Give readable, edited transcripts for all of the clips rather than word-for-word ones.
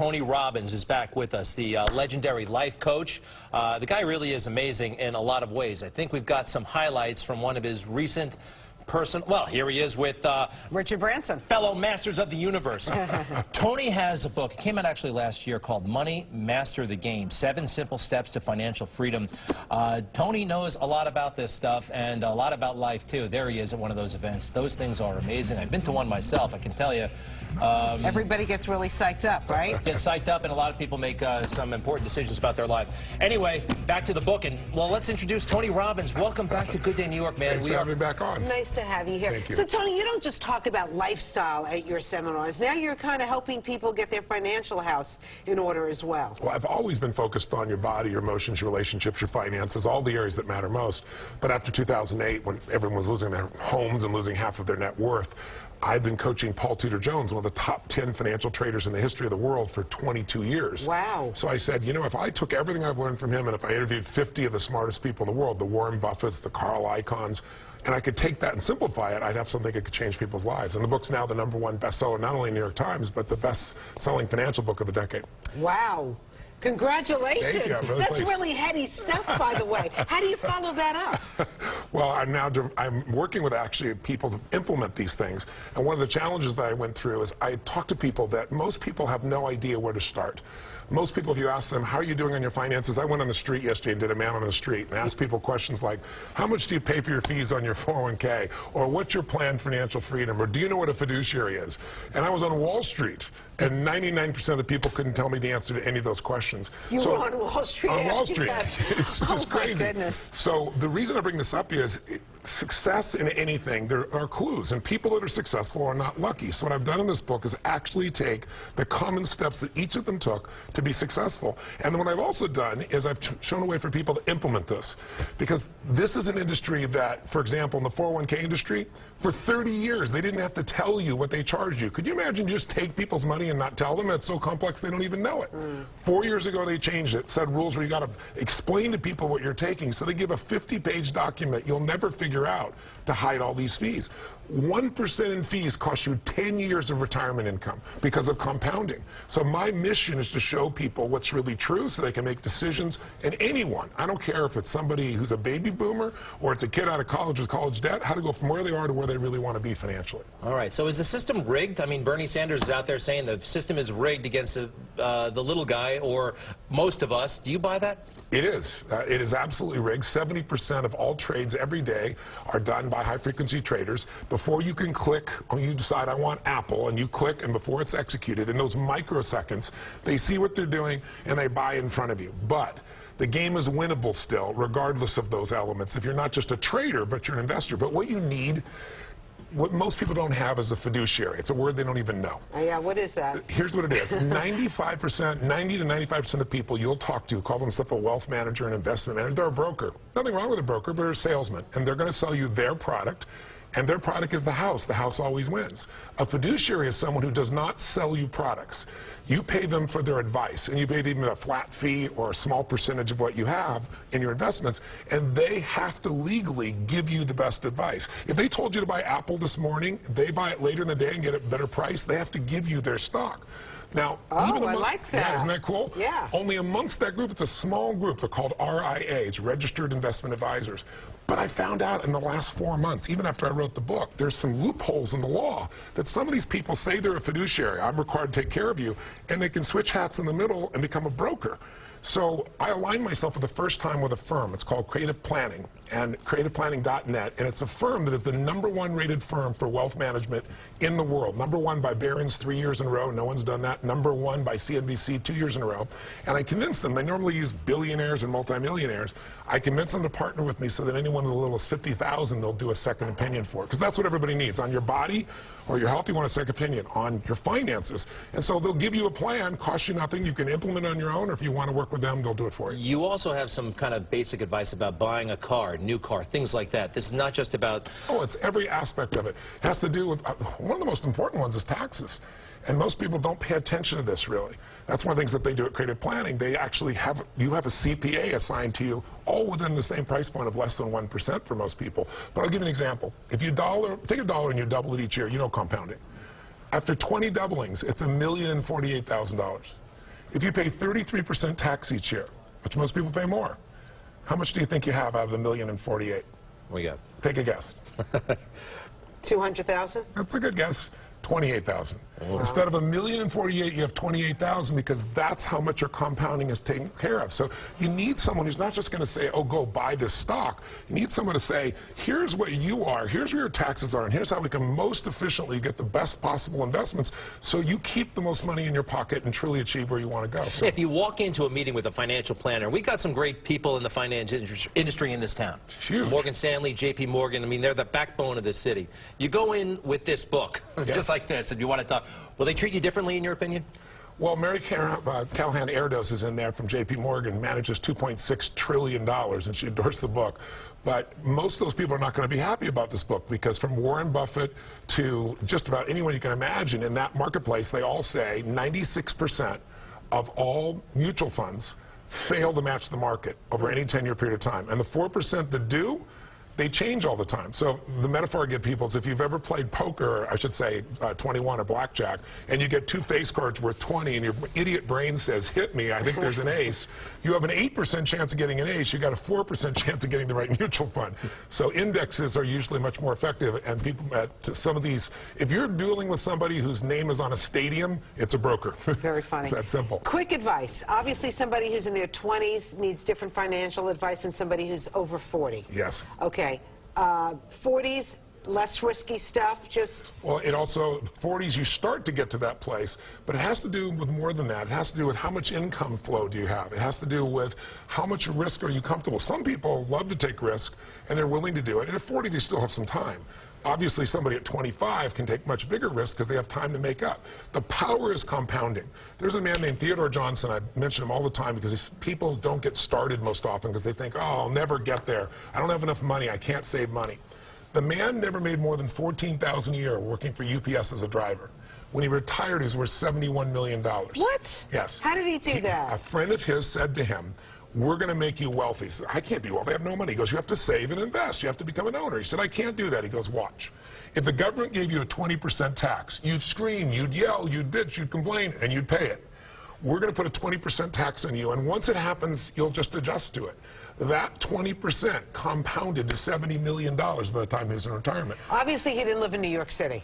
Tony Robbins is back with us, the legendary life coach. The guy really is amazing in a lot of ways. I think we've got some highlights from one of his recent well, here he is with Richard Branson, fellow masters of the universe. Tony has a book. It came out actually last year called Money, Master the Game, 7 Simple Steps to Financial Freedom. Tony knows a lot about this stuff and a lot about life, too. There he is at one of those events. Those things are amazing. I've been to one myself, I can tell you. Everybody gets really psyched up, right? Get psyched up, and a lot of people make some important decisions about their life. Anyway, back to the book, and well, let's introduce Tony Robbins. Welcome back to Good Day New York, man. Thanks for having me back on. Nice to have you here. Thank you. So, Tony, you don't just talk about lifestyle at your seminars. Now you're kind of helping people get their financial house in order as well. Well, I've always been focused on your body, your emotions, your relationships, your finances, all the areas that matter most. But after 2008, when everyone was losing their homes and losing half of their net worth, I've been coaching Paul Tudor Jones, one of the top 10 financial traders in the history of the world, for 22 years. Wow. So I said, you know, if I took everything I've learned from him and if I interviewed 50 of the smartest people in the world, the Warren Buffetts, the Carl Icahns, and I could take that and simplify it, I'd have something that could change people's lives. And the book's now the #1 bestseller, not only in New York Times, but the best-selling financial book of the decade. Wow. Congratulations. Thank you. I'm really That's pleased. really heady stuff, by the way. How do you follow that up? Well, I'm working with actually people to implement these things. And one of the challenges that I went through is I talked to people that most people have no idea where to start. Most people, if you ask them, how are you doing on your finances? I went on the street yesterday and did a man on the street and asked people questions like, how much do you pay for your fees on your 401k? Or what's your planned financial freedom? Or do you know what a fiduciary is? And I was on Wall Street, and 99% of the people couldn't tell me the answer to any of those questions. You were on Wall Street? On Wall Street. It's just crazy. My goodness. So the reason I bring this up is success in anything, there are clues, and people that are successful are not lucky. So what I've done in this book is actually take the common steps that each of them took to be successful. And what I've also done is I've shown a way for people to implement this. Because this is an industry that, for example, in the 401k industry, for 30 years, they didn't have to tell you what they charged you. Could you imagine you just take people's money and not tell them? It's so complex they don't even know it. 4 years ago, they changed it, said rules where you got to explain to people what you're taking. So they give a 50-page document you'll never figure out to hide all these fees. 1% in fees cost you 10 years of retirement income because of compounding. So my mission is to show people what's really true so they can make decisions. And anyone, I don't care if it's somebody who's a baby boomer or it's a kid out of college with college debt, how to go from where they are to where they really want to be financially. All right, so is the system rigged? I mean, Bernie Sanders is out there saying the system is rigged against the little guy, or most of us. Do you buy that? It is. It is absolutely rigged. 70% of all trades every day are done by high-frequency traders. Before you can click, or you decide, I want Apple, and you click, and before it's executed, in those microseconds, they see what they're doing, and they buy in front of you. But the game is winnable still, regardless of those elements, if you're not just a trader, but you're an investor. But what you need, what most people don't have, is a fiduciary. It's a word they don't even know. Oh, yeah, what is that? Here's what it is. 90 to 95% of people you'll talk to call themselves a wealth manager, an investment manager. They're a broker. Nothing wrong with a broker, but they're a salesman. And they're going to sell you their product. And their product is the house. The house always wins. A fiduciary is someone who does not sell you products. You pay them for their advice, and you pay them a flat fee or a small percentage of what you have in your investments, and they have to legally give you the best advice. If they told you to buy Apple this morning, they buy it later in the day and get it a better price, they have to give you their stock. Now, even I like that. Yeah, isn't that cool? Yeah. Only amongst that group, it's a small group. They're called RIAs, Registered Investment Advisors. But I found out in the last 4 months, even after I wrote the book, there's some loopholes in the law that some of these people say they're a fiduciary. I'm required to take care of you, and they can switch hats in the middle and become a broker. So I aligned myself for the first time with a firm. It's called Creative Planning, and creativeplanning.net, and it's a firm that is the #1 rated firm for wealth management in the world. #1 by Barron's 3 years in a row. No one's done that. #1 by CNBC 2 years in a row. And I convinced them, they normally use billionaires and multimillionaires. I convinced them to partner with me so that anyone as little as $50,000 they'll do a second opinion for. Because that's what everybody needs. On your body or your health, you want a second opinion. On your finances. And so they'll give you a plan, cost you nothing. You can implement it on your own, or if you want to work with them, they'll do it for you. You also have some kind of basic advice about buying a car, new car, things like that. This is not just about... Oh, it's every aspect of it. It has to do with, one of the most important ones is taxes. And most people don't pay attention to this, really. That's one of the things that they do at Creative Planning. They actually have, you have a CPA assigned to you, all within the same price point of less than 1% for most people. But I'll give you an example. If you take a dollar and you double it each year, you know compounding. After 20 doublings, it's $1,048,000. If you pay 33% tax each year, which most people pay more, how much do you think you have out of the $1,048,000? What do you got? Take a guess. 200,000? That's a good guess. 28,000. Instead of $1,048,000, you have 28,000 because that's how much your compounding is taken care of. So you need someone who's not just going to say, oh, go buy this stock. You need someone to say, here's what you are, here's where your taxes are, and here's how we can most efficiently get the best possible investments so you keep the most money in your pocket and truly achieve where you want to go. So if you walk into a meeting with a financial planner, we got some great people in the finance industry in this town. Huge. Morgan Stanley, J.P. Morgan, I mean, they're the backbone of this city. You go in with this book, just like this, if you want to talk. Will they treat you differently, in your opinion? Well, Mary Callahan Erdos is in there from J.P. Morgan, manages $2.6 trillion, and she endorsed the book. But most of those people are not going to be happy about this book because from Warren Buffett to just about anyone you can imagine in that marketplace, they all say 96% of all mutual funds fail to match the market over any 10-year period of time. And the 4% that do, they change all the time. So the metaphor I give people is if you've ever played poker, or I should say 21 or blackjack, and you get two face cards worth 20 and your idiot brain says, hit me, I think there's an ace, you have an 8% chance of getting an ace, you got a 4% chance of getting the right mutual fund. So indexes are usually much more effective, and people at some of these, if you're dealing with somebody whose name is on a stadium, it's a broker. Very funny. It's that simple. Quick advice. Obviously somebody who's in their 20s needs different financial advice than somebody who's over 40. Yes. Okay. 40s, less risky stuff, just... Well, it also, 40s, you start to get to that place, but it has to do with more than that. It has to do with how much income flow do you have. It has to do with how much risk are you comfortable. Some people love to take risk, and they're willing to do it, and at 40, they still have some time. Obviously, somebody at 25 can take much bigger risks because they have time to make up. The power is compounding. There's a man named Theodore Johnson. I mention him all the time because people don't get started most often because they think, oh, I'll never get there. I don't have enough money. I can't save money. The man never made more than $14,000 a year working for UPS as a driver. When he retired, he was worth $71 million. What? Yes. How did he do that? A friend of his said to him, we're going to make you wealthy. He said, I can't be wealthy. I have no money. He goes, you have to save and invest. You have to become an owner. He said, I can't do that. He goes, watch. If the government gave you a 20% tax, you'd scream, you'd yell, you'd bitch, you'd complain, and you'd pay it. We're going to put a 20% tax on you, and once it happens, you'll just adjust to it. That 20% compounded to $70 million by the time he was in retirement. Obviously, he didn't live in New York City.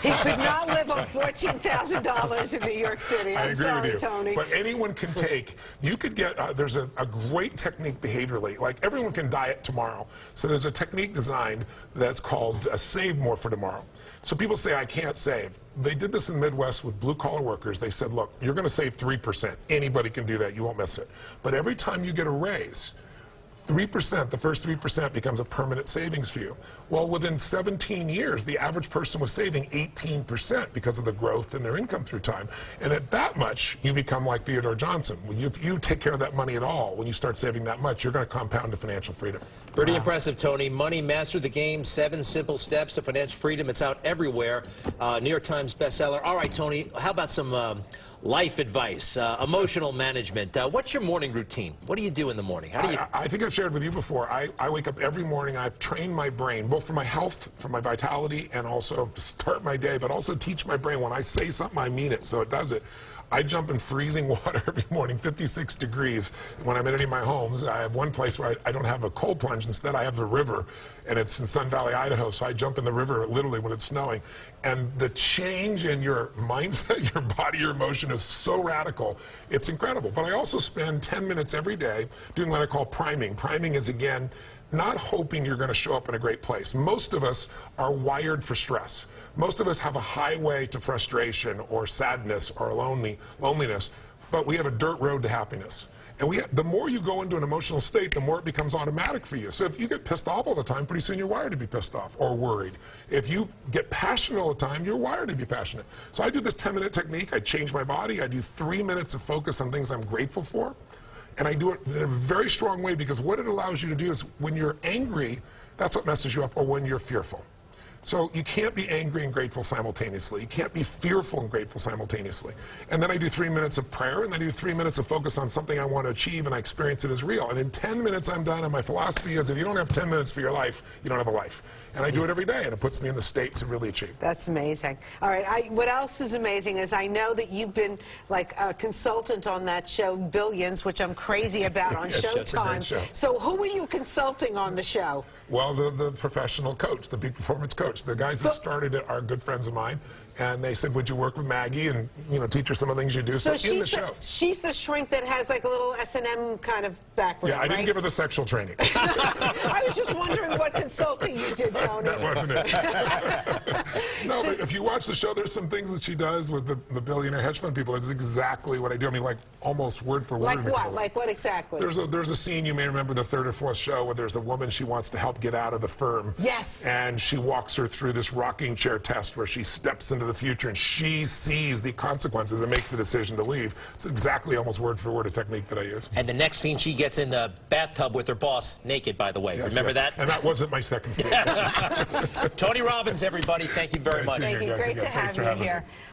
He could not live on $14,000 in New York City. I'm sorry, Tony. But anyone can take, you could get, there's a great technique behaviorally. Like everyone can diet tomorrow. So there's a technique designed that's called Save More for Tomorrow. So people say, I can't save. They did this in the Midwest with blue-collar workers. They said, look, you're going to save 3%. Anybody can do that. You won't miss it. But every time you get a raise, 3%, the first 3% becomes a permanent savings for you. Well, within 17 years, the average person was saving 18% because of the growth in their income through time. And at that much, you become like Theodore Johnson. If you take care of that money at all, when you start saving that much, you're going to compound to financial freedom. Pretty impressive, Tony. Money, Master the Game, 7 Simple Steps to Financial Freedom. It's out everywhere. New York Times bestseller. All right, Tony, how about some life advice, emotional management? What's your morning routine? What do you do in the morning? How do you... I think I've shared with you before. I wake up every morning. I've trained my brain, both for my health, for my vitality, and also to start my day, but also teach my brain when I say something, I mean it, so it does it. I jump in freezing water every morning, 56 degrees. When I'm in any of my homes, I have one place where I don't have a cold plunge. Instead, I have the river, and it's in Sun Valley, Idaho, so I jump in the river literally when it's snowing. And the change in your mindset, your body, your emotion is so radical, it's incredible. But I also spend 10 minutes every day doing what I call priming. Priming is, again, not hoping you're going to show up in a great place. Most of us are wired for stress. Most of us have a highway to frustration or sadness or loneliness, but we have a dirt road to happiness. And the more you go into an emotional state, the more it becomes automatic for you. So if you get pissed off all the time, pretty soon you're wired to be pissed off or worried. If you get passionate all the time, you're wired to be passionate. So I do this 10-minute technique. I change my body. I do 3 minutes of focus on things I'm grateful for. And I do it in a very strong way because what it allows you to do is when you're angry, that's what messes you up, or when you're fearful. So you can't be angry and grateful simultaneously. You can't be fearful and grateful simultaneously. And then I do 3 minutes of prayer, and then I do 3 minutes of focus on something I want to achieve, and I experience it as real. And in 10 minutes, I'm done. And my philosophy is if you don't have 10 minutes for your life, you don't have a life. And I do it every day, and it puts me in the state to really achieve. That's amazing. All right, what else is amazing is I know that you've been like a consultant on that show Billions, which I'm crazy about on Yes, that's a great Showtime. show. So who were you consulting on the show? Well, the professional coach, the peak performance coach. The guys that started it are good friends of mine. And they said, would you work with Maggie and, you know, teach her some of the things you do? So in the show. She's the shrink that has like a little S&M kind of background, Yeah, I didn't right? give her the sexual training. I was just wondering what consulting you did, Tony. That wasn't it. No, but if you watch the show, there's some things that she does with the billionaire hedge fund people. It's exactly what I do. I mean, like almost word for word. Like what? Like what exactly? There's a scene you may remember, the third or fourth show, where there's a woman she wants to help get out of the firm. Yes. And she walks her through this rocking chair test where she steps into the future and she sees the consequences and makes the decision to leave. It's exactly almost word for word a technique that I use. And the next scene, she gets in the bathtub with her boss, naked, by the way. Yes, Remember yes. that? And that wasn't my second scene. Tony Robbins, everybody, thank you very much. Thank you. Great to have you here.